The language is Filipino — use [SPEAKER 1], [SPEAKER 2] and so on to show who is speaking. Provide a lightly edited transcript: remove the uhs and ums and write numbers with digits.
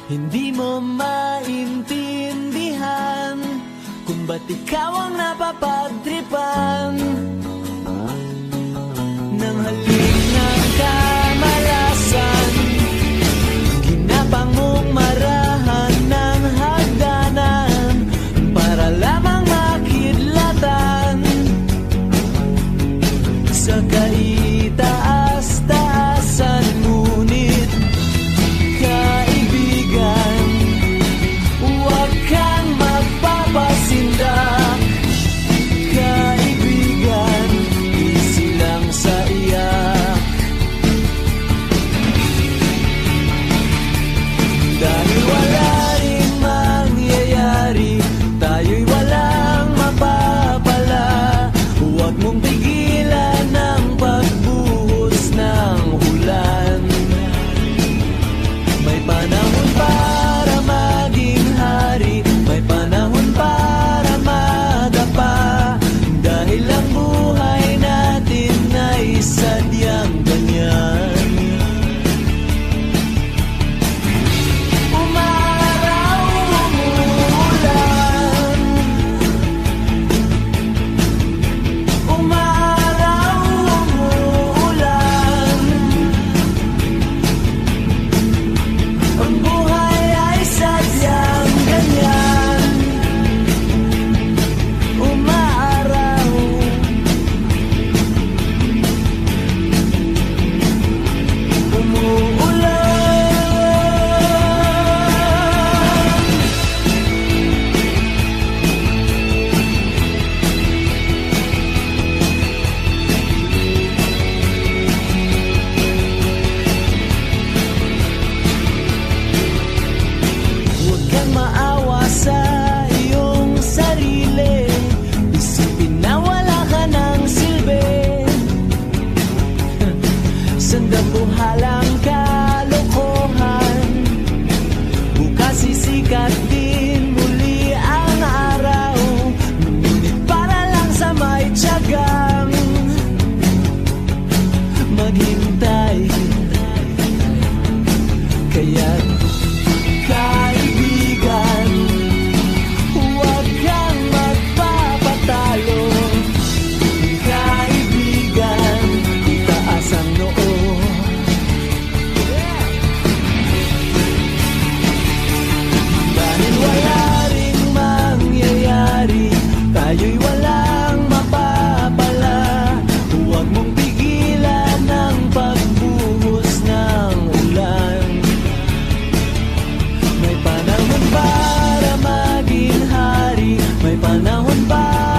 [SPEAKER 1] Hindi mo maintindihan kung ba't ikaw ang napapagtripan ng halik ng kamalasan. Ginapang mong marahan ng hagdanan para lamang makidlatan sa kaitaas-taasan. Ngunit kaibigan, huwag kang magpapasindak. Kaibigan, easy lang sa iyak. Dahil wala rin mangyayari, tayo'y walang mapapala. Huwag mong pigilan ang pagbuhos ng ulan. May panahon para maging hari, may panahon para madapa. Dahil ang buhay natin ay sadyang ganyan. Umaraw, umuulan. Umaraw, umuulan. Ang buhay ay sadyang ganyan. Umaaraw, umuulan. Huwag kang maawa sa iyong sarili. Isipin na wala ka ng silbi. Sandabuhalang kalokohan, bukas sisikat din muli ang araw. Ngunit para lang sa may tiyagang maghintay. Kaya't kaibigan, huwag kang magpapatalo. Kaibigan, itaas ang noo. Dahil wala ring mangyayari, tayo'y walang mapapala. Huwag mong pigilan ang pagbuhos ng ulan. May panahon para maging hari, may panahon para